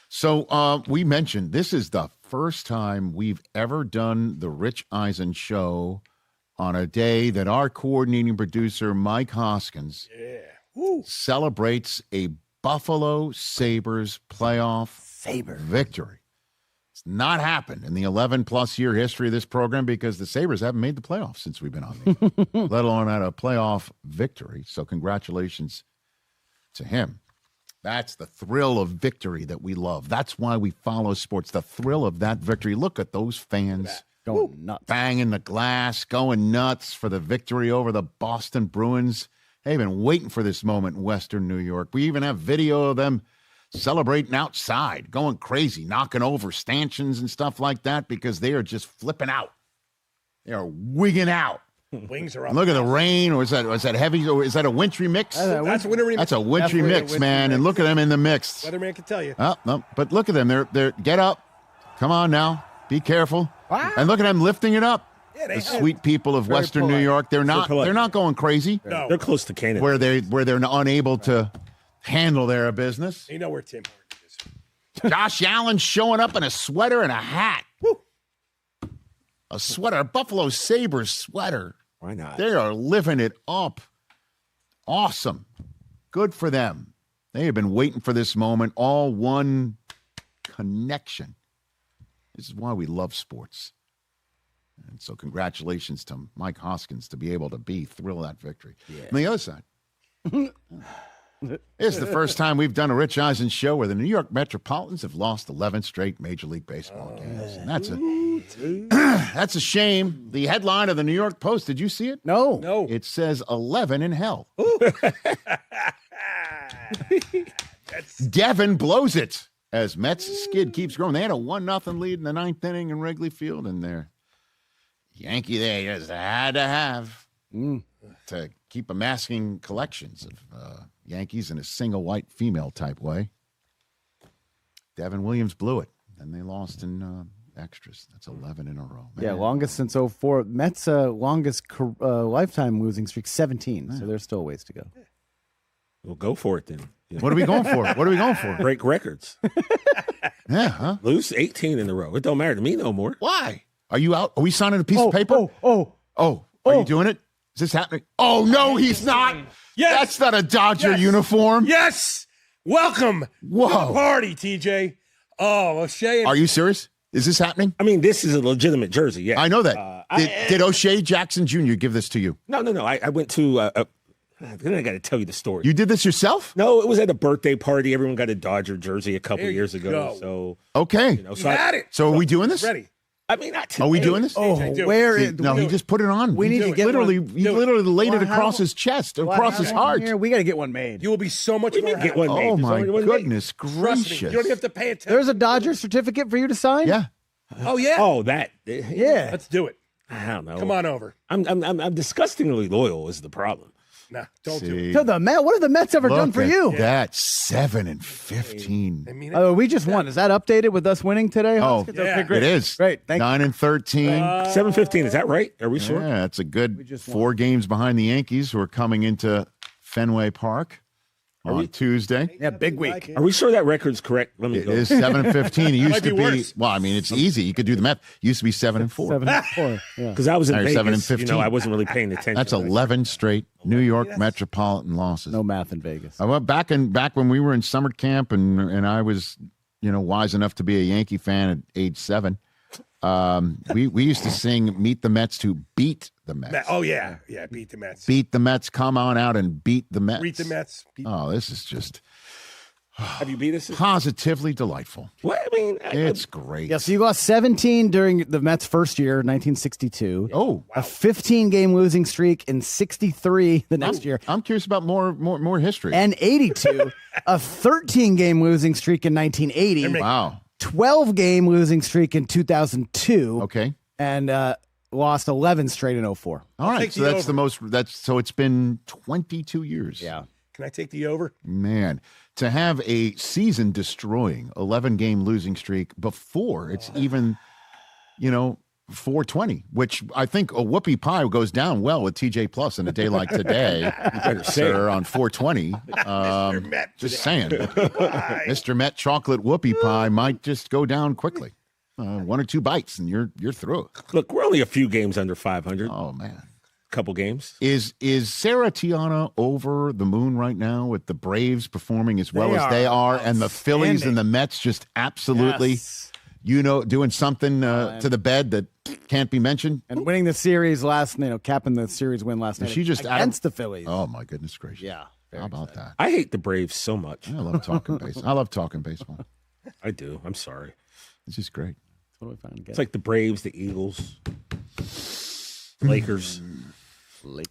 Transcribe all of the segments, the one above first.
So we mentioned this is the first time we've ever done the Rich Eisen show on a day that our coordinating producer, Mike Hoskins, celebrates a Buffalo Sabres playoff victory. It's not happened in the 11-plus year history of this program because the Sabres haven't made the playoffs since we've been on there, let alone had a playoff victory. So congratulations to him. That's the thrill of victory that we love. That's why we follow sports, the thrill of that victory. Look at those fans going nuts, banging the glass, going nuts for the victory over the Boston Bruins. They've been waiting for this moment in Western New York. We even have video of them celebrating outside, going crazy, knocking over stanchions and stuff like that because they are just flipping out. They are wigging out. Wings are up. Look at the rain, or is that heavy? Or is that a wintry mix? That's a wintry mix. That's a wintry mix, man. And look at them in the mix. Weatherman can tell you. Oh, no, but look at them. They're get up. Come on now. Be careful. Wow. And look at them lifting it up. Yeah, the sweet people of Western New York. They're not going crazy. No. They're close to Canada. Where they're unable to handle their business. You know where Tim Hortons is. Josh Allen showing up in a sweater and a hat. Woo. A sweater, a Buffalo Sabres sweater. Why not? They are living it up. Awesome. Good for them. They have been waiting for this moment. All one connection. This is why we love sports. And so congratulations to Mike Hoskins to be able to be thrilled at that victory. Yeah. On the other side, this is the first time we've done a Rich Eisen show where the New York Metropolitans have lost 11 straight Major League Baseball games. And that's a shame. The headline of the New York Post, did you see it? No. It says 11 in hell. Devin blows it as Mets skid keeps growing. They had a 1-0 lead in the ninth inning in Wrigley Field, and their Yankee they just had to have to keep amassing collections of Yankees in a single white female type way. Devin Williams blew it, and they lost in extras. That's 11 in a row. Man. Yeah, longest since 04. Mets' longest lifetime losing streak, 17. Man. So there's still a ways to go. Well, go for it then. Yeah. What are we going for? Break records. Yeah, huh? Lose 18 in a row. It don't matter to me no more. Why? Are you out? Are we signing a piece of paper? Are you doing it? Is this happening? Oh, no, he's not. Yes. That's not a Dodger uniform. Yes. Welcome to the party, TJ. Oh, O'Shea. Are you serious? Is this happening? I mean, this is a legitimate jersey, yeah. I know that. Did O'Shea Jackson Jr. give this to you? No. I went to then I got to tell you the story. You did this yourself? No, it was at a birthday party. Everyone got a Dodger jersey a couple years ago. Go. So okay, so had it. So are we doing this? Ready? I mean, not today. Are we doing this? Where? No, he just put it on. We need to get literally. one. He literally laid it across his chest, across his heart. We got to get one made. You will be so much more happy. Get one made. Oh my goodness Trust gracious! me, you don't even have to pay attention. There's a Dodger certificate for you to sign. Yeah. Oh yeah. Oh, that. Yeah. Let's do it. I don't know. Come on over. I'm disgustingly loyal is the problem. Nah, don't do it. To the Met. What have the Mets ever done for you? That's 7-15. I mean, We just won. Is that updated with us winning today? Oh, Okay, great. it is. Great. Thank you. 9-13. 7-15. Is that right? Are we sure? Yeah, it's a good 4 games behind the Yankees who are coming into Fenway Park on Tuesday. Yeah, big week. Are we sure that record's correct? Let me It go. is 7-15. It used Might to be be. worse. Well, I mean, it's easy. You could do the math. It used to be 7-4. 7-4. Yeah. Because I was in Or Vegas. 7-15. I wasn't really paying attention. That's 11 straight New York Metropolitan losses. No math in Vegas. I went back when we were in summer camp, and I was, wise enough to be a Yankee fan at age 7. We used to sing "Meet the Mets" to beat the Mets. Oh yeah, beat the Mets. Beat the Mets. Come on out and beat the Mets. Beat the Mets. Oh, this is just Have you beat us? positively delightful. What? I mean, It's great. Yeah, so you lost 17 during the Mets' first year, 1962. Oh, A 15-game losing streak in 63 the next year. I'm curious about more history. And 82, a 13-game losing streak in 1980. Wow. 12-game losing streak in 2002. Okay. And lost 11 straight in 04. All right. take So the that's over. the most. So it's been 22 years. Yeah. Can I take the over? Man, to have a season-destroying 11-game losing streak before it's even, 420, which I think a whoopie pie goes down well with TJ Plus in a day like today. Sir, on 420. Just saying. Mr. Met chocolate whoopie pie might just go down quickly. 1 or 2 bites and you're through it. Look, we're only a few games under 500. Oh man. Couple games. Is Sarah Tiana over the moon right now with the Braves performing as well as they are, and the Phillies and the Mets just absolutely, doing something to the bed that can't be mentioned, and winning the series capping the series win last night. She just against the Phillies. Oh my goodness gracious! Yeah, how about that? I hate the Braves so much. I love talking baseball. I love talking baseball. I do. I'm sorry. It's just great. What do we find? It's like the Braves, the Eagles, Lakers.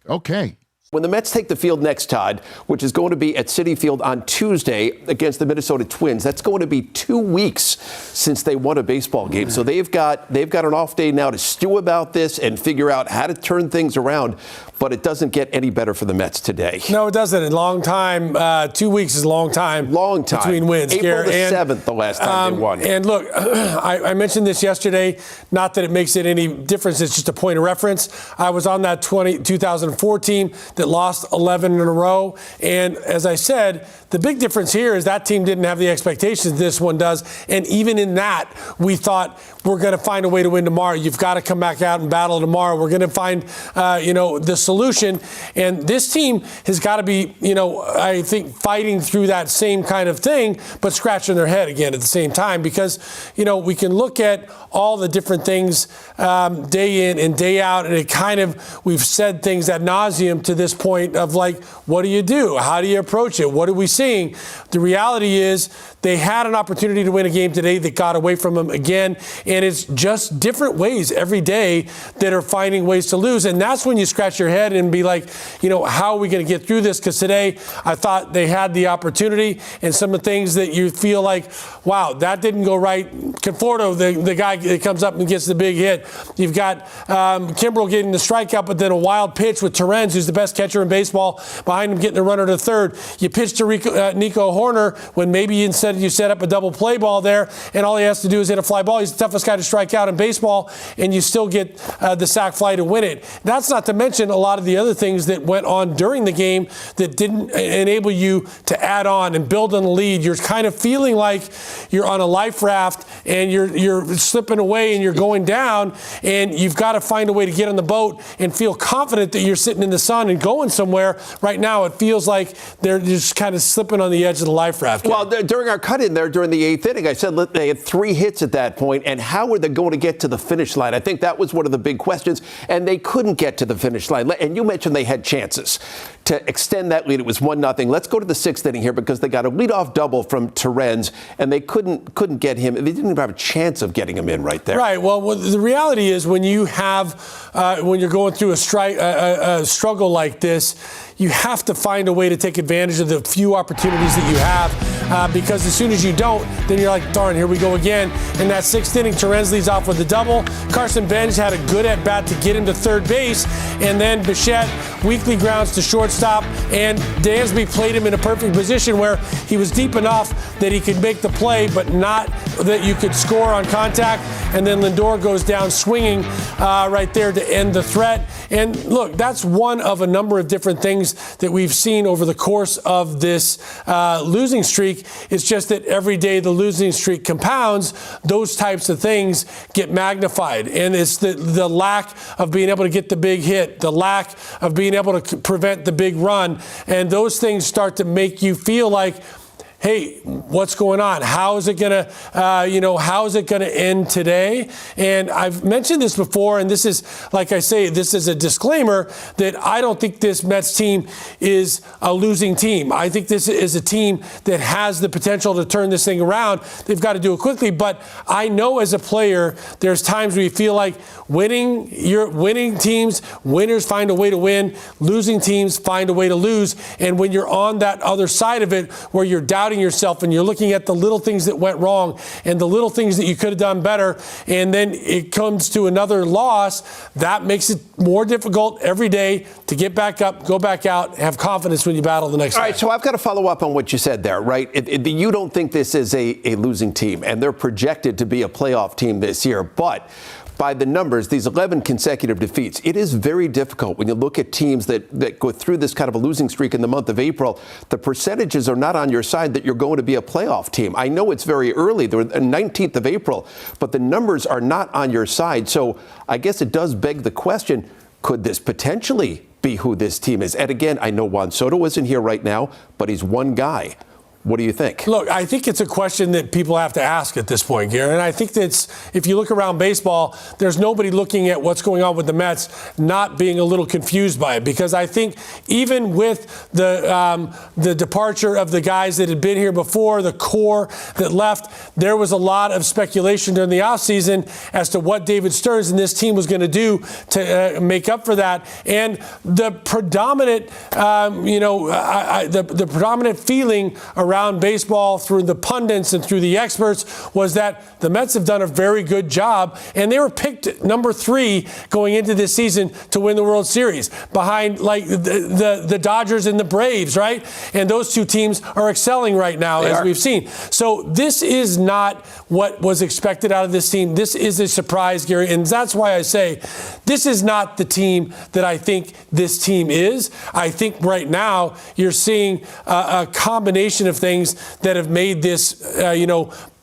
Okay. When the Mets take the field next, Todd, which is going to be at Citi Field on Tuesday against the Minnesota Twins, that's going to be 2 weeks since they won a baseball game. So they've got an off day now to stew about this and figure out how to turn things around. But it doesn't get any better for the Mets today. No, it doesn't. In a long time. 2 weeks is a long time. Long time. Between wins. April the 7th, the last time they won. And look, I mentioned this yesterday. Not that it makes it any difference. It's just a point of reference. I was on that 2004 team that lost 11 in a row. And as I said, the big difference here is that team didn't have the expectations this one does. And even in that, we thought we're going to find a way to win tomorrow. You've got to come back out and battle tomorrow. We're going to find, the solution. And this team has got to be, I think, fighting through that same kind of thing, but scratching their head again at the same time, because, we can look at all the different things day in and day out, and we've said things ad nauseum to this point of like, what do you do? How do you approach it? What are we seeing? The reality is they had an opportunity to win a game today that got away from them again, and it's just different ways every day that are finding ways to lose. And that's when you scratch your head and be like, how are we going to get through this? Because today I thought they had the opportunity, and some of the things that you feel like, wow, that didn't go right. Conforto, the guy that comes up and gets the big hit. You've got Kimbrel getting the strikeout, but then a wild pitch with Terrence, who's the best catcher in baseball, behind him getting the runner to third. You pitch to Nico Horner when maybe instead you set up a double play ball there, and all he has to do is hit a fly ball. He's the toughest guy to strike out in baseball, and you still get the sac fly to win it. That's not to mention a lot of the other things that went on during the game that didn't enable you to add on and build on the lead. You're kind of feeling like you're on a life raft and you're slipping away and you're going down, and you've got to find a way to get on the boat and feel confident that you're sitting in the sun and going somewhere. Right now, it feels like they're just kind of slipping on the edge of the life raft. Well, during our cut in there during the 8th inning, I said they had 3 hits at that point, and how were they going to get to the finish line? I think that was one of the big questions, and they couldn't get to the finish line. And you mentioned they had chances to extend that lead. It was 1-0. Let's go to the 6th inning here, because they got a leadoff double from Terrence, and they couldn't get him. They didn't even have a chance of getting him in right there. Right. Well, the reality is when you have when you're going through a struggle like this, you have to find a way to take advantage of the few opportunities that you have, because as soon as you don't, then you're like, darn, here we go again. In that 6th inning, Terrence leads off with a double. Carson Benz had a good at-bat to get him to third base, and then Bichette weakly grounds to shortstop, and Dansby played him in a perfect position where he was deep enough that he could make the play, but not that you could score on contact. And then Lindor goes down swinging right there to end the threat. And look, that's one of a number of different things that we've seen over the course of this losing streak. It's just that every day the losing streak compounds, those types of things get magnified. And it's the lack of being able to get the big hit, the lack of being able to prevent the big run. And those things start to make you feel like, hey, what's going on? How is it gonna, how is it gonna end today? And I've mentioned this before, and this is, like I say, this is a disclaimer that I don't think this Mets team is a losing team. I think this is a team that has the potential to turn this thing around. They've got to do it quickly, but I know as a player, there's times where you feel like winning teams, winners find a way to win, losing teams find a way to lose. And when you're on that other side of it, where you're doubting yourself and you're looking at the little things that went wrong and the little things that you could have done better, and then it comes to another loss, that makes it more difficult every day to get back up, go back out, have confidence when you battle the next day. All right, so I've got to follow up on what you said there, right? You don't think this is a losing team, and they're projected to be a playoff team this year, but by the numbers, these 11 consecutive defeats. It is very difficult when you look at teams that go through this kind of a losing streak in the month of April. The percentages are not on your side that you're going to be a playoff team. I know it's very early, the 19th of April, but the numbers are not on your side. So I guess it does beg the question, could this potentially be who this team is? And again, I know Juan Soto isn't here right now, but he's one guy. What do you think? Look, I think it's a question that people have to ask at this point, Gary. And I think that's, if you look around baseball, there's nobody looking at what's going on with the Mets not being a little confused by it. Because I think even with the departure of the guys that had been here before, the core that left, there was a lot of speculation during the offseason as to what David Stearns and this team was going to do to make up for that. And the predominant, the predominant feeling around baseball through the pundits and through the experts was that the Mets have done a very good job, and they were picked number 3 going into this season to win the World Series behind like the Dodgers and the Braves, right? And those two teams are excelling right now, as we've seen. So this is not what was expected out of this team. This is a surprise, Gary, and that's why I say this is not the team that I think this team is. I think right now you're seeing a combination of things that have made this,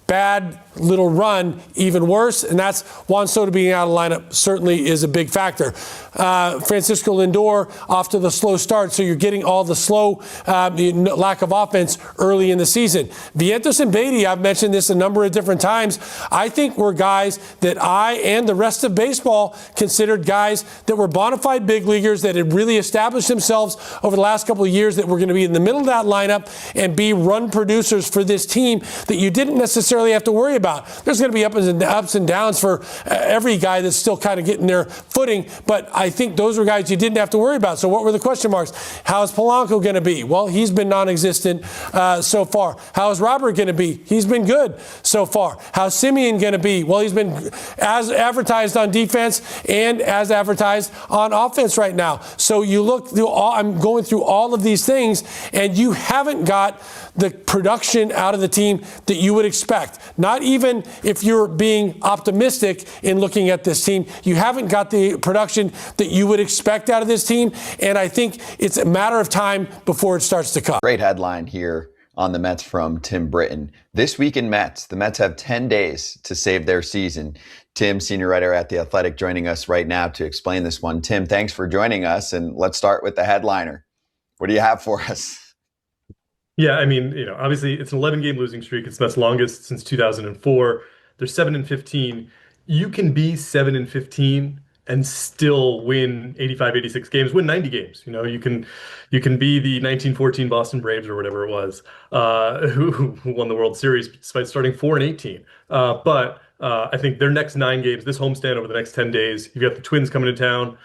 bad little run even worse, and that's Juan Soto being out of the lineup certainly is a big factor. Francisco Lindor off to the slow start, so you're getting all the slow lack of offense early in the season. Vientos and Beatty, I've mentioned this a number of different times, I think were guys that I and the rest of baseball considered guys that were bona fide big leaguers that had really established themselves over the last couple of years, that were going to be in the middle of that lineup and be run producers for this team that you didn't necessarily have to worry about. There's going to be ups and downs for every guy that's still kind of getting their footing, but I think those were guys you didn't have to worry about. So what were the question marks? How is Polanco going to be? Well, he's been non-existent so far. How is Robert going to be? He's been good so far. How's Simeon going to be? Well, he's been as advertised on defense and as advertised on offense right now. So you look through I'm going through all of these things, and you haven't got the production out of the team that you would expect. Not even if you're being optimistic in looking at this team, you haven't got the production that you would expect out of this team. And I think it's a matter of time before it starts to come. Great headline here on the Mets from Tim Britton. This week in Mets, the Mets have 10 days to save their season. Tim, senior writer at The Athletic, joining us right now to explain this one. Tim, thanks for joining us. And let's start with the headliner. What do you have for us? Yeah, I mean, obviously it's an 11-game losing streak. It's the Mets' longest since 2004. They're 7-15. You can be 7-15 and still win 85, 86 games, win 90 games. You can be the 1914 Boston Braves or whatever it was, who won the World Series despite starting 4-18. But I think their next 9 games, this homestand over the next 10 days, you've got the Twins coming to town.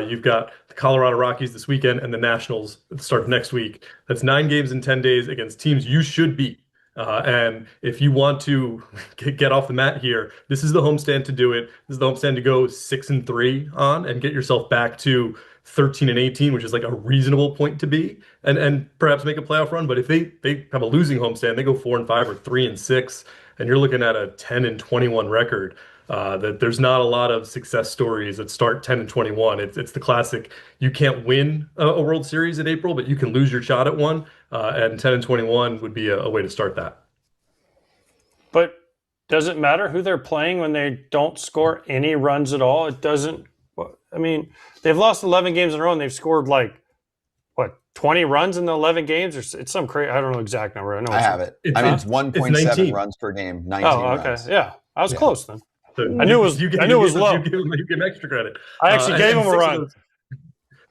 You've got the Colorado Rockies this weekend and the Nationals at the start of next week. That's 9 games in 10 days against teams you should beat. And if you want to get off the mat here, this is the homestand to do it. This is the homestand to go 6-3 on and get yourself back to 13-18, which is like a reasonable point to be, and perhaps make a playoff run. But if they have a losing homestand, they go 4-5 or 3-6, and you're looking at a 10-21 record. That there's not a lot of success stories that start 10-21. It's the classic. You can't win a World Series in April, but you can lose your shot at one. And 10-21 would be a way to start that. But does it matter who they're playing when they don't score any runs at all? It doesn't. I mean, they've lost 11 games in a row, and they've scored 20 runs in the 11 games, or it's some crazy. I don't know the exact number. I have it. It's 1.7 runs per game. 19 okay. runs. Yeah, I was close then. So I knew it was. I knew it was low. You give him extra credit. I actually gave him a run.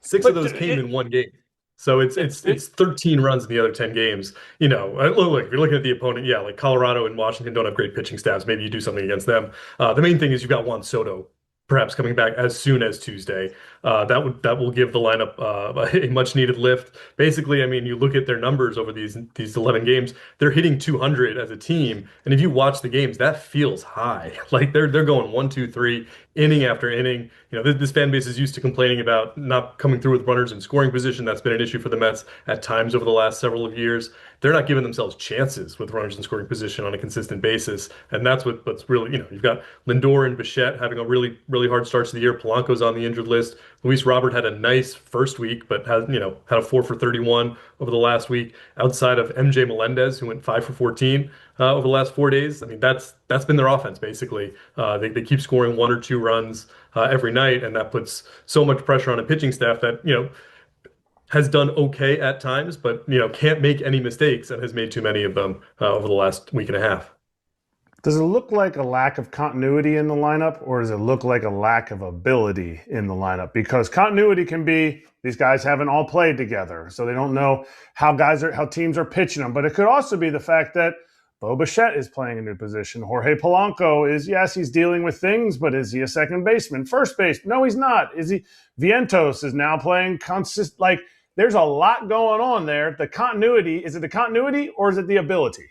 Six of those came in one game. So it's 13 runs in the other 10 games. Look, if you're looking at the opponent, like Colorado and Washington don't have great pitching staffs. Maybe you do something against them. The main thing is you've got Juan Soto perhaps coming back as soon as Tuesday. That will give the lineup a much needed lift. Basically, I mean, you look at their numbers over these 11 games, they're hitting 200 as a team. And if you watch the games, that feels high. Like they're going 1, 2, 3, inning after inning. This fan base is used to complaining about not coming through with runners in scoring position. That's been an issue for the Mets at times over the last several of years. They're not giving themselves chances with runners in scoring position on a consistent basis. And that's what's really, you've got Lindor and Bichette having a really, really hard start to the year. Polanco's on the injured list. Luis Robert had a nice first week, but had a 4 for 31 over the last week. Outside of MJ Melendez, who went 5 for 14 over the last 4 days. I mean, that's been their offense, basically. They keep scoring 1 or 2 runs every night, and that puts so much pressure on a pitching staff that, has done okay at times, but, can't make any mistakes and has made too many of them over the last week and a half. Does it look like a lack of continuity in the lineup, or does it look like a lack of ability in the lineup? Because continuity can be these guys haven't all played together, so they don't know how teams are pitching them. But it could also be the fact that Bo Bichette is playing a new position. Jorge Polanco he's dealing with things, but is he a second baseman? First base? No, he's not. Is he? Vientos is now playing consistent. Like, there's a lot going on there. The continuity, is it the continuity or is it the ability?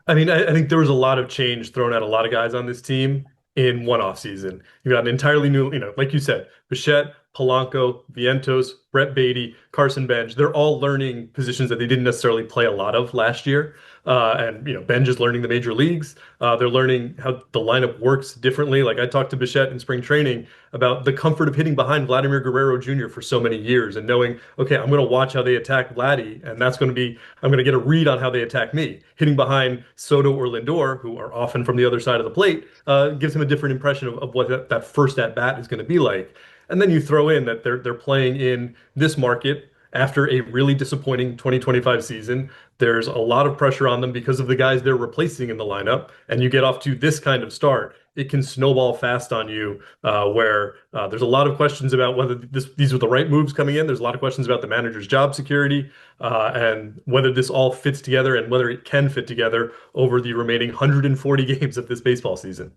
I mean, I think there was a lot of change thrown at a lot of guys on this team in one offseason. You've got an entirely new, like you said, Bichette, Polanco, Vientos, Brett Beatty, Carson Bench. They're all learning positions that they didn't necessarily play a lot of last year. And Benj is learning the major leagues. They're learning how the lineup works differently. Like, I talked to Bichette in spring training about the comfort of hitting behind Vladimir Guerrero Jr. for so many years and knowing, okay, I'm going to watch how they attack Vladdy, and I'm going to get a read on how they attack me. Hitting behind Soto or Lindor, who are often from the other side of the plate, gives him a different impression of what that first at bat is going to be like. And then you throw in that they're playing in this market after a really disappointing 2025 season. There's a lot of pressure on them because of the guys they're replacing in the lineup, and you get off to this kind of start, it can snowball fast on you, where there's a lot of questions about whether these were the right moves coming in. There's a lot of questions about the manager's job security, and whether this all fits together and whether it can fit together over the remaining 140 games of this baseball season.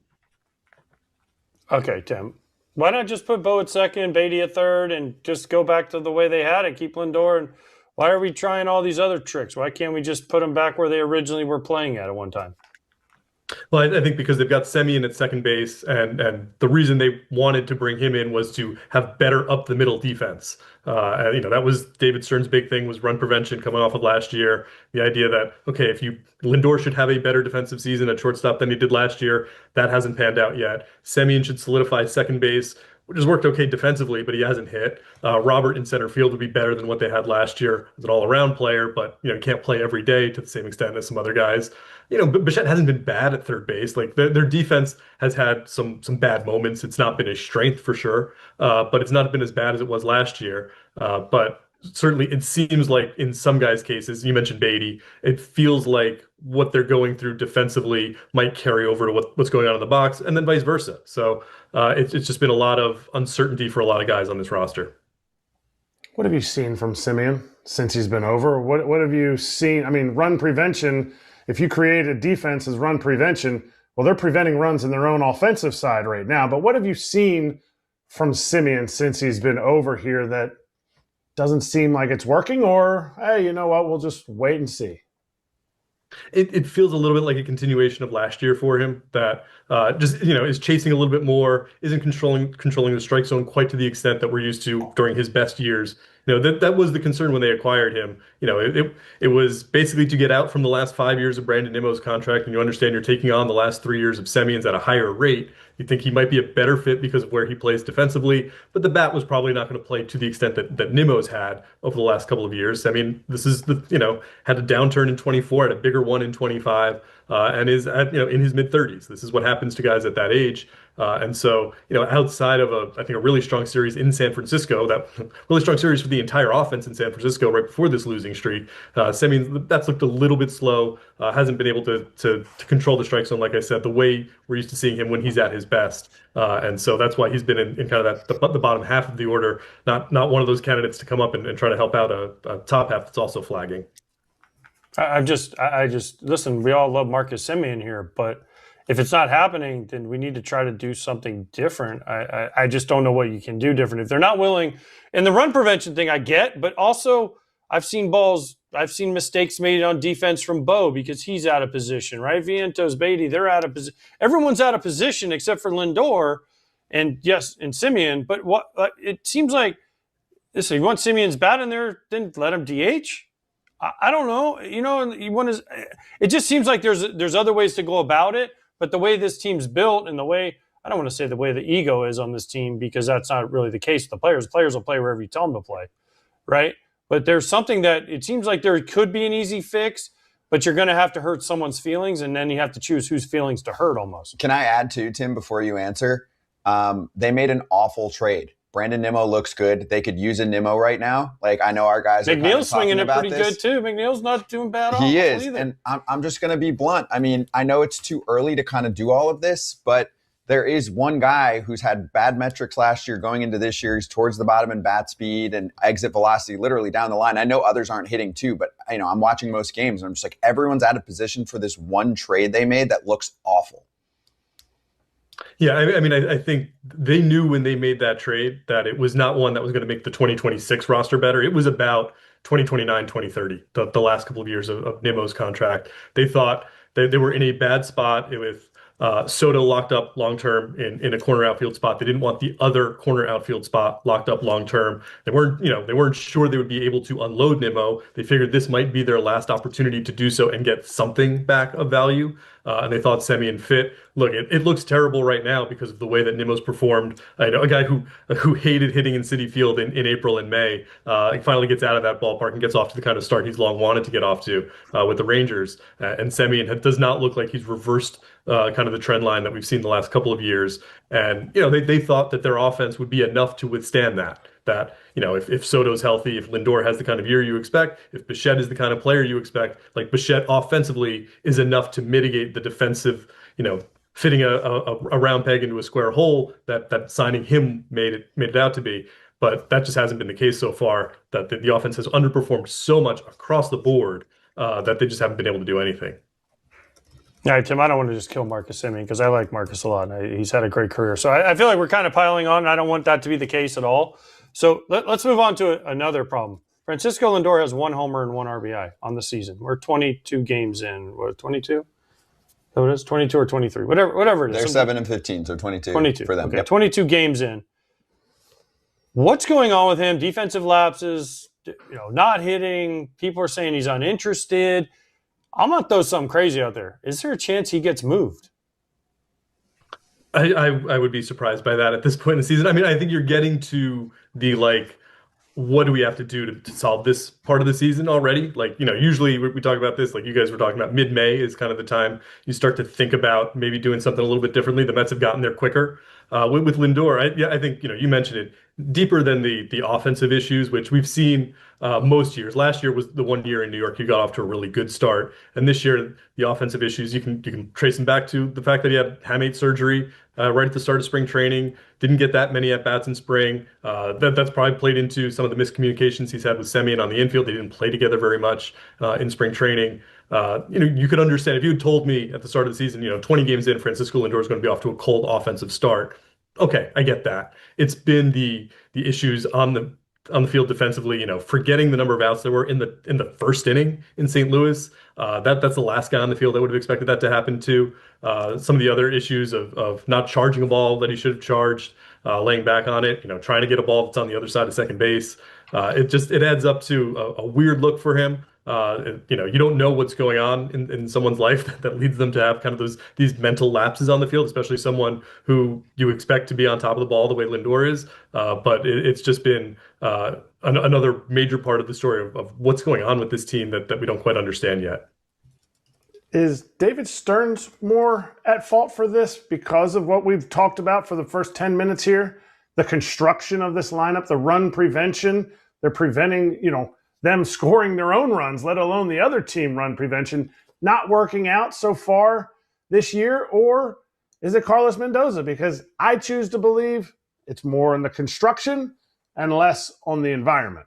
Okay, Tim. Why not just put Bo at second, Beatty at third, and just go back to the way they had it, keep Lindor? And why are we trying all these other tricks? Why can't we just put them back where they originally were playing at one time? Well, I think because they've got Semien at second base, and the reason they wanted to bring him in was to have better up the middle defense. And, that was David Stern's big thing, was run prevention coming off of last year. The idea that, okay, Lindor should have a better defensive season at shortstop than he did last year. That hasn't panned out yet. Semien should solidify second base, which has worked okay defensively, but he hasn't hit. Robert in center field would be better than what they had last year as an all-around player, but can't play every day to the same extent as some other guys. Bichette hasn't been bad at third base. Like, their defense has had some bad moments. It's not been a strength for sure, but it's not been as bad as it was last year. But certainly it seems like in some guys' cases, you mentioned Beatty, it feels like what they're going through defensively might carry over to what's going on in the box, and then vice versa. So it's just been a lot of uncertainty for a lot of guys on this roster. What have you seen from Semien since he's been over? What have you seen? I mean, run prevention. If you create a defense as run prevention, well, they're preventing runs in their own offensive side right now. But what have you seen from Semien since he's been over here that doesn't seem like it's working? Or, hey, you know what? We'll just wait and see. It feels a little bit like a continuation of last year for him, that is chasing a little bit more, isn't controlling the strike zone quite to the extent that we're used to during his best years. That was the concern when they acquired him. It was basically to get out from the last 5 years of Brandon Nimmo's contract, and you understand you're taking on the last 3 years of Semien's at a higher rate. You think he might be a better fit because of where he plays defensively, but the bat was probably not going to play to the extent that Nimmo's had over the last couple of years. I mean, this is had a downturn in 24, had a bigger one in 25, and is at in his mid-30s. This is what happens to guys at that age. And so, outside of I think a really strong series in San Francisco, that really strong series for the entire offense in San Francisco right before this losing streak, Semien, that's looked a little bit slow, hasn't been able to control the strike zone, like I said, the way we're used to seeing him when he's at his best. And so that's why he's been in kind of the bottom half of the order, not one of those candidates to come up and try to help out a top half that's also flagging. I just listen, we all love Marcus Semien here, but if it's not happening, then we need to try to do something different. I just don't know what you can do different. If they're not willing, and the run prevention thing I get, but also I've seen mistakes made on defense from Bo because he's out of position, right? Vientos, Beatty, they're out of position. Everyone's out of position except for Lindor. and yes, and Simeon. But what it seems like, listen, you want Simeon's bat in there, then let him DH. I don't know. It just seems like there's other ways to go about it. But the way this team's built and the way, I don't want to say the way the ego is on this team, because that's not really the case with the players. Players will play wherever you tell them to play, right? But there's something that it seems like there could be an easy fix, but you're going to have to hurt someone's feelings, and then you have to choose whose feelings to hurt almost. Can I add too, Tim, before you answer? They made an awful trade. Brandon Nimmo looks good. They could use a Nimmo right now. Like, I know our guys are McNeil's swinging it pretty this. good too. McNeil's not doing bad. He is, either. and I'm just going to be blunt. I mean, I know it's too early to kind of do all of this, but there is one guy who's had bad metrics last year going into this year. He's towards the bottom in bat speed and exit velocity, literally down the line. I know others aren't hitting too, but I'm watching most games and I'm just like, everyone's out of position for this one trade they made that looks awful. Yeah, I think they knew when they made that trade that it was not one that was going to make the 2026 roster better. It was about 2029, 2030, the last couple of years of Nimmo's contract. They thought they were in a bad spot with Soto locked up long-term in a corner outfield spot. They didn't want the other corner outfield spot locked up long-term. They weren't sure they would be able to unload Nimmo. They figured this might be their last opportunity to do so and get something back of value. And they thought Semien fit. Look, it looks terrible right now because of the way that Nimmo's performed. I know a guy who hated hitting in Citi Field in April and May. He finally gets out of that ballpark and gets off to the kind of start he's long wanted to get off to with the Rangers. And Semien does not look like he's reversed kind of the trend line that we've seen the last couple of years. And they thought that their offense would be enough to withstand that. That, if Soto's healthy, if Lindor has the kind of year you expect, if Bichette is the kind of player you expect, like Bichette offensively is enough to mitigate the defensive, fitting a round peg into a square hole that signing him made it out to be. But that just hasn't been the case so far, that the offense has underperformed so much across the board that they just haven't been able to do anything. All right, Tim, I don't want to just kill Marcus Semien because I like Marcus a lot. He's had a great career. So I feel like we're kind of piling on, and I don't want that to be the case at all. So let's move on to another problem. Francisco Lindor has 1 homer and 1 RBI on the season. We're 22 games in. What, 22? So it is 22 or 23, whatever it is. They're 7 and 15, so 22 for them. Okay, yep. 22 games in. What's going on with him? Defensive lapses, not hitting. People are saying he's uninterested. I'm going to throw something crazy out there. Is there a chance he gets moved? I would be surprised by that at this point in the season. I think you're getting to the, what do we have to do to solve this part of the season already? Usually we talk about this, like you guys were talking about, mid-May is kind of the time you start to think about maybe doing something a little bit differently. The Mets have gotten there quicker. With Lindor, I think, you mentioned it, deeper than the offensive issues, which we've seen most years. Last year was the one year in New York you got off to a really good start. And this year, the offensive issues, you can trace them back to the fact that he had hamate surgery right at the start of spring training, didn't get that many at-bats in spring. That's probably played into some of the miscommunications he's had with Semien on the infield. They didn't play together very much in spring training. You could understand if you had told me at the start of the season, 20 games in, Francisco Lindor is going to be off to a cold offensive start. Okay, I get that. It's been the issues on the field defensively, forgetting the number of outs there were in the first inning in St. Louis. That's the last guy on the field I would have expected that to happen to. Some of the other issues of not charging a ball that he should have charged, laying back on it, trying to get a ball that's on the other side of second base. It adds up to a weird look for him. You don't know what's going on in someone's life that leads them to have kind of these mental lapses on the field, especially someone who you expect to be on top of the ball the way Lindor is. But it's just been another major part of the story of what's going on with this team that we don't quite understand yet. Is David Stearns more at fault for this because of what we've talked about for the first 10 minutes here? The construction of this lineup, the run prevention, they're preventing, them scoring their own runs, let alone the other team run prevention, not working out so far this year? Or is it Carlos Mendoza? Because I choose to believe it's more in the construction and less on the environment.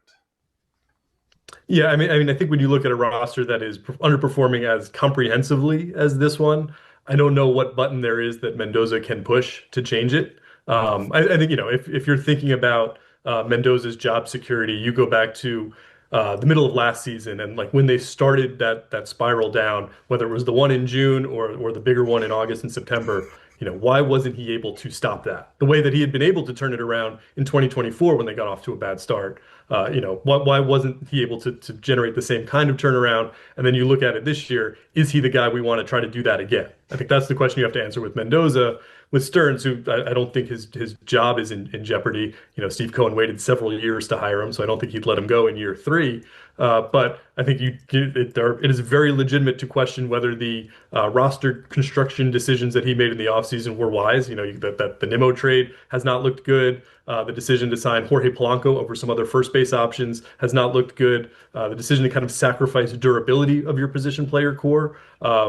Yeah, I think when you look at a roster that is underperforming as comprehensively as this one, I don't know what button there is that Mendoza can push to change it. I think, if you're thinking about Mendoza's job security, you go back to the middle of last season and when they started that spiral down, whether it was the one in June or the bigger one in August and September, why wasn't he able to stop that the way that he had been able to turn it around in 2024 when they got off to a bad start? Why wasn't he able to generate the same kind of turnaround? And then you look at it this year, is he the guy we want to try to do that again? I think that's the question you have to answer with Mendoza. With Stearns, who I don't think his job is in jeopardy. Steve Cohen waited several years to hire him, so I don't think he'd let him go in year 3. But I think it is very legitimate to question whether the roster construction decisions that he made in the offseason were wise. That the Nimmo trade has not looked good. The decision to sign Jorge Polanco over some other first base options has not looked good. The decision to kind of sacrifice durability of your position player core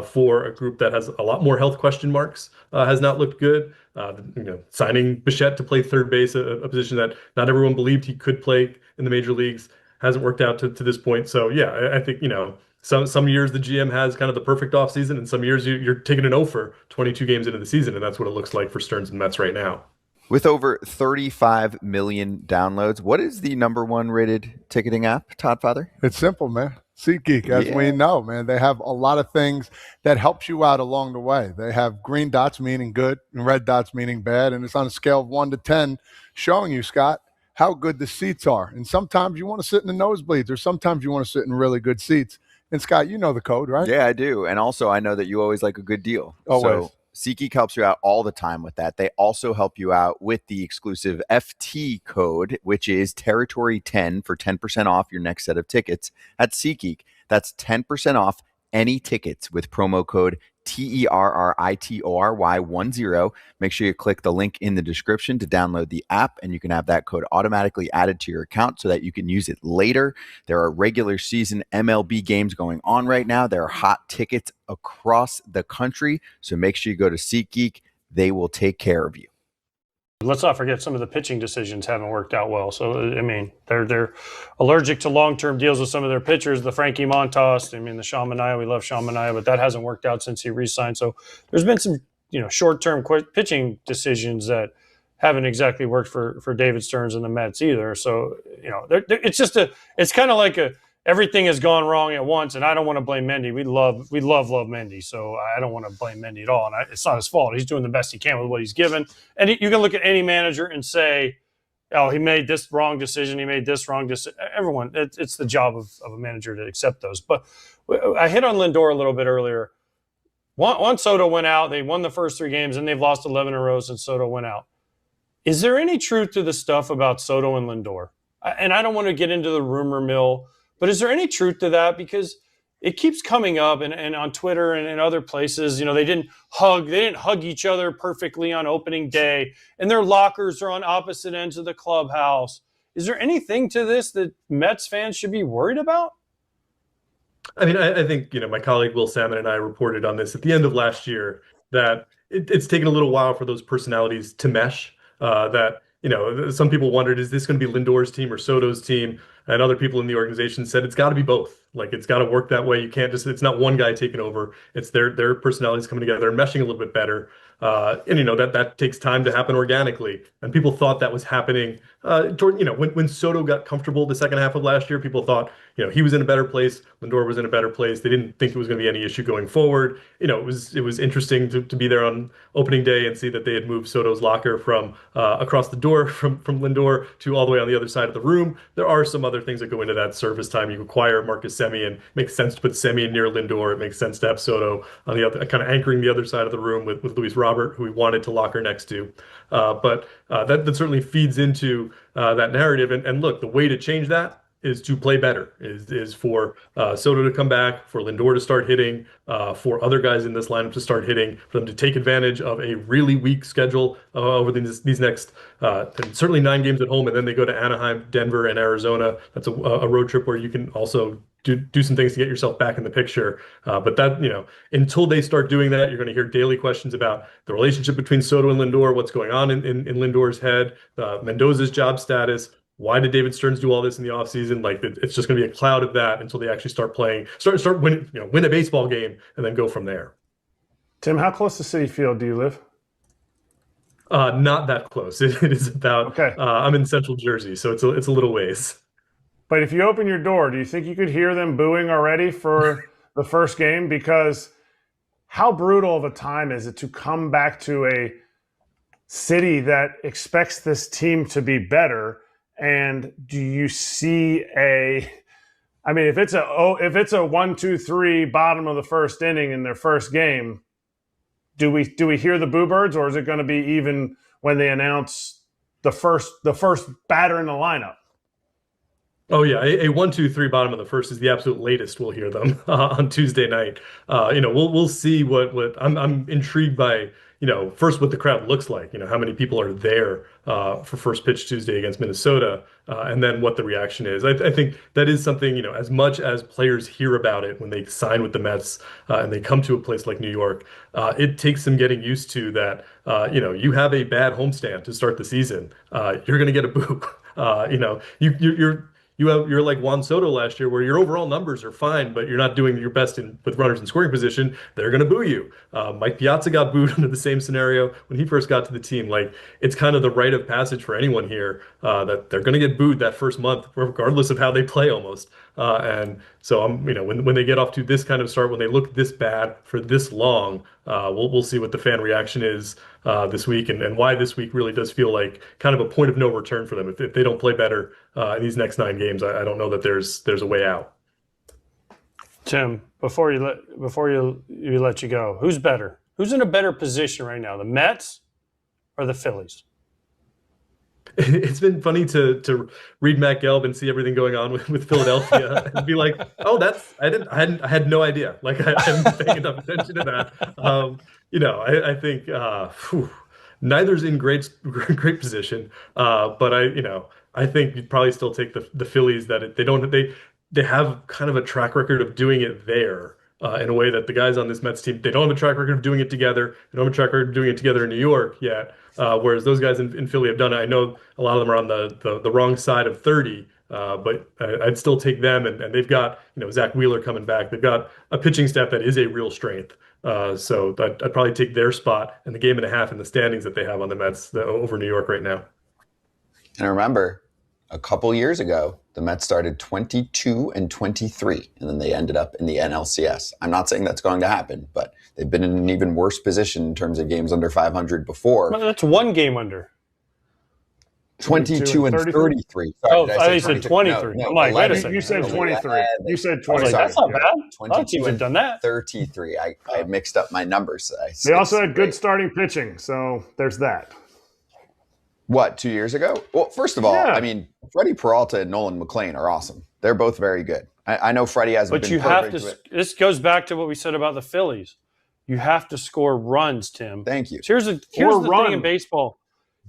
for a group that has a lot more health question marks has not looked good. Signing Bichette to play third base, a position that not everyone believed he could play in the major leagues, hasn't worked out to this point. So yeah, I think some years the GM has kind of the perfect offseason, and some years you're taking an O for 22 games into the season, and that's what it looks like for Stearns and Mets right now. With over 35 million downloads, what is the #1 rated ticketing app, Todd Father? It's simple, man. SeatGeek, as we know, man, they have a lot of things that helps you out along the way. They have green dots meaning good and red dots meaning bad, and it's on a scale of 1 to 10 showing you, Scott, how good the seats are. And sometimes you want to sit in the nosebleeds, or sometimes you want to sit in really good seats. And Scott, you know the code, right? Yeah, I do. And also I know that you always like a good deal. Always. So SeatGeek helps you out all the time with that. They also help you out with the exclusive FT code, which is Territory 10 for 10% off your next set of tickets at SeatGeek. That's 10% off any tickets with promo code TERRITORY10. Make sure you click the link in the description to download the app, and you can have that code automatically added to your account so that you can use it later. There are regular season MLB games going on right now. There are hot tickets across the country, so make sure you go to SeatGeek. They will take care of you. Let's not forget some of the pitching decisions haven't worked out well. So, I mean, they're allergic to long-term deals with some of their pitchers. The Frankie Montas, the Sean Manaea, we love Sean Manaea, but that hasn't worked out since he re-signed. So there's been some, short-term pitching decisions that haven't exactly worked for David Stearns and the Mets either. So, it's kind of like everything has gone wrong at once, and I don't want to blame Mendy. We love Mendy, so I don't want to blame Mendy at all. And it's not his fault. He's doing the best he can with what he's given. And you can look at any manager and say, "Oh, he made this wrong decision. He made this wrong decision." Everyone, it's the job of a manager to accept those. But I hit on Lindor a little bit earlier. Once Soto went out, they won the first 3 games, and they've lost 11 in a row since Soto went out. Is there any truth to the stuff about Soto and Lindor? And I don't want to get into the rumor mill, but is there any truth to that? Because it keeps coming up and on Twitter and in other places, they didn't hug each other perfectly on opening day, and their lockers are on opposite ends of the clubhouse. Is there anything to this that Mets fans should be worried about? I think, my colleague Will Salmon and I reported on this at the end of last year that it's taken a little while for those personalities to mesh, some people wondered, is this going to be Lindor's team or Soto's team? And other people in the organization said it's got to be both. Like, it's got to work that way. You can't it's not one guy taking over. It's their personalities coming together and meshing a little bit better. That takes time to happen organically. And people thought that was happening when Soto got comfortable the second half of last year. People thought, he was in a better place. Lindor was in a better place. They didn't think it was going to be any issue going forward. It was interesting to be there on opening day and see that they had moved Soto's locker from across the door from Lindor to all the way on the other side of the room. There are some other things that go into that service time. You acquire Marcus Semien. It makes sense to put Semien near Lindor. It makes sense to have Soto on the other, kind of anchoring the other side of the room with Luis Robert, who we wanted to locker next to. But that certainly feeds into that narrative. And look, the way to change that is to play better, is for Soto to come back, for Lindor to start hitting, for other guys in this lineup to start hitting, for them to take advantage of a really weak schedule over these next certainly 9 games at home, and then they go to Anaheim, Denver, and Arizona. That's a road trip where you can also do some things to get yourself back in the picture. But that, until they start doing that, you're going to hear daily questions about the relationship between Soto and Lindor, what's going on in Lindor's head, Mendoza's job status. Why did David Stearns do all this in the offseason? Like, it's just going to be a cloud of that until they actually start playing, start win a baseball game, and then go from there. Tim, how close to Citi Field do you live? Not that close. It is about. Okay. I'm in Central Jersey, so it's a little ways. But if you open your door, do you think you could hear them booing already for the first game? Because how brutal of a time is it to come back to a city that expects this team to be better? And do you see if it's a 1-2-3 bottom of the first inning in their first game, do we hear the boo birds, or is it going to be even when they announce the first batter in the lineup? Oh yeah, a 1-2-3 bottom of the first is the absolute latest we'll hear them on Tuesday night. We'll see what I'm intrigued by. First what the crowd looks like. How many people are there for first pitch Tuesday against Minnesota, and then what the reaction is. I think that is something. As much as players hear about it when they sign with the Mets and they come to a place like New York, it takes some getting used to that. You have a bad homestand to start the season. You're going to get a boo. You're like Juan Soto last year, where your overall numbers are fine, but you're not doing your best with runners in scoring position. They're going to boo you. Mike Piazza got booed under the same scenario when he first got to the team. Like, it's kind of the rite of passage for anyone here that they're going to get booed that first month, regardless of how they play almost. And so when they get off to this kind of start, when they look this bad for this long, we'll see what the fan reaction is this week, and why this week really does feel like kind of a point of no return for them. If they don't play better in these next 9 games, I don't know that there's a way out. Tim, before you let you go, who's better? Who's in a better position right now, the Mets or the Phillies? It's been funny to read Matt Gelb and see everything going on with Philadelphia and be like, oh, I had no idea. Like, I hadn't paid enough attention to that. I think neither's in great position. But I think you'd probably still take the Phillies, that they have kind of a track record of doing it there. In a way that the guys on this Mets team, they don't have a track record of doing it together. They don't have a track record of doing it together in New York yet. Whereas those guys in Philly have done it. I know a lot of them are on the wrong side of 30, but I'd still take them. And they've got Zach Wheeler coming back. They've got a pitching staff that is a real strength. So I'd probably take their spot in the game and a half in the standings that they have on the Mets over New York right now. And remember, a couple years ago, the Mets started 22-23, and then they ended up in the NLCS. I'm not saying that's going to happen, but they've been in an even worse position in terms of games under 500 before. Well, that's one game under. 22-33. Sorry, I said 23. No, I'm like, wait a second. You said 23. You said 23. That's not bad. A lot of teams have done that. 33. I mixed up my numbers. They also had good starting pitching, so there's that. What, 2 years ago? Well, first of all, Freddie Peralta and Nolan McLean are awesome. They're both very good. I know Freddie hasn't been perfect. But you have to. This goes back to what we said about the Phillies. You have to score runs, Tim. Thank you. So here's the thing in baseball.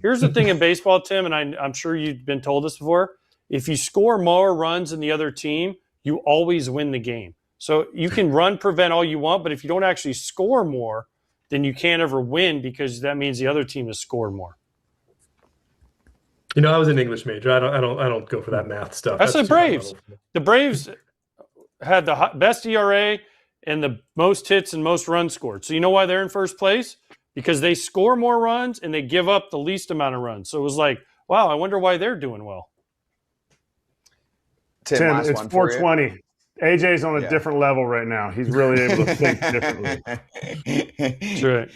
Here's the thing in baseball, Tim, and I'm sure you've been told this before. If you score more runs than the other team, you always win the game. So you can run prevent all you want, but if you don't actually score more, then you can't ever win, because that means the other team has scored more. I was an English major. I don't go for that math stuff. That's the Braves. The Braves had the best ERA and the most hits and most runs scored. So you know why they're in first place? Because they score more runs and they give up the least amount of runs. So it was like, wow, I wonder why they're doing well. Tim, it's 420. AJ's on a different level right now. He's really able to think differently. That's right.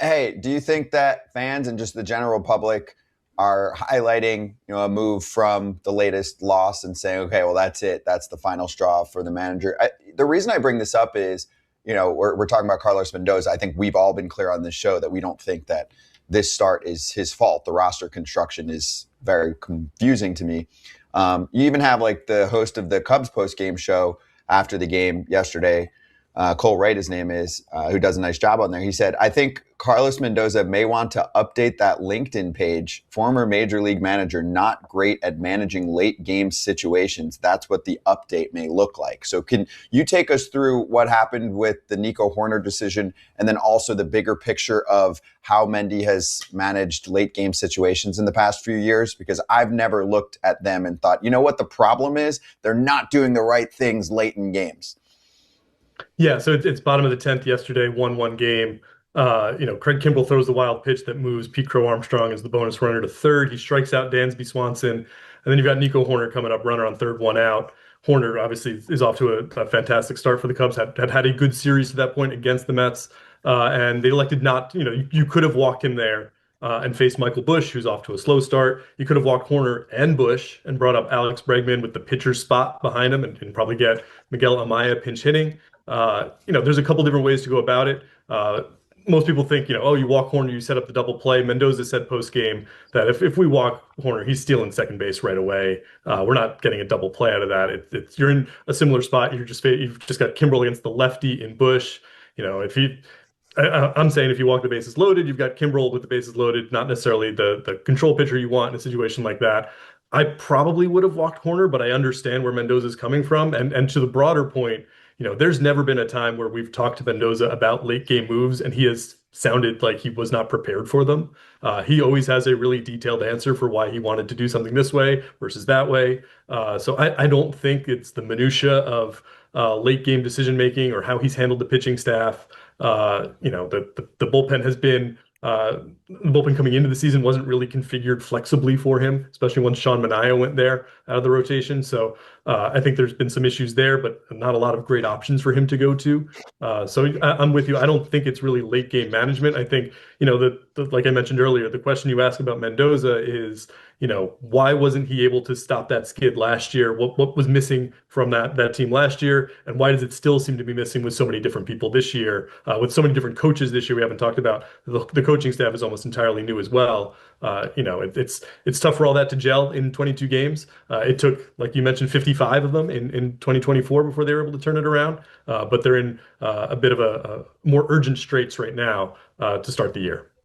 Hey, do you think that fans and just the general public are highlighting, a move from the latest loss and saying, okay, well, that's it. That's the final straw for the manager. The reason I bring this up is, we're talking about Carlos Mendoza. I think we've all been clear on this show that we don't think that this start is his fault. The roster construction is very confusing to me. You even have the host of the Cubs post-game show after the game yesterday, Cole Wright, his name is, who does a nice job on there. He said, I think Carlos Mendoza may want to update that LinkedIn page. Former major league manager, not great at managing late game situations. That's what the update may look like. So can you take us through what happened with the Nico Horner decision, and then also the bigger picture of how Mendy has managed late game situations in the past few years? Because I've never looked at them and thought, you know what the problem is? They're not doing the right things late in games. Yeah, so it's bottom of the 10th yesterday, 1-1 game. Craig Kimbrell throws the wild pitch that moves Pete Crow Armstrong as the bonus runner to third. He strikes out Dansby Swanson. And then you've got Nico Horner coming up, runner on third, 1 out. Hoerner obviously is off to a fantastic start for the Cubs, had a good series to that point against the Mets, and they elected not, you could have walked him there and faced Michael Busch, who's off to a slow start. You could have walked Hoerner and Busch and brought up Alex Bregman with the pitcher spot behind him and probably get Miguel Amaya pinch hitting. There's a couple different ways to go about it. Most people think, you walk Hoerner, you set up the double play. Mendoza said post game that if we walk Hoerner, he's stealing second base right away. We're not getting a double play out of that. You're in a similar spot. You've just got Kimbrel against the lefty in Busch. I'm saying if you walk the bases loaded, you've got Kimbrel with the bases loaded, not necessarily the control pitcher you want in a situation like that. I probably would have walked Hoerner, but I understand where Mendoza's coming from. And to the broader point, there's never been a time where we've talked to Mendoza about late game moves and he has sounded like he was not prepared for them. He always has a really detailed answer for why he wanted to do something this way versus that way. So I don't think it's the minutia of late game decision making or how he's handled the pitching staff. The bullpen has been the bullpen coming into the season wasn't really configured flexibly for him, especially once Sean Manaea went there out of the rotation. So I think there's been some issues there, but not a lot of great options for him to go to. So I'm with you. I don't think it's really late game management. I think, like I mentioned earlier, the question you ask about Mendoza is, why wasn't he able to stop that skid last year? What was missing from that team last year? And why does it still seem to be missing with so many different people this year? With so many different coaches this year, we haven't talked about the coaching staff is almost entirely new as well. It's tough for all that to gel in 22 games. It took, like you mentioned, 55 of them in 2024 before they were able to turn it around. But they're in a bit of a more urgent straits right now to start the year.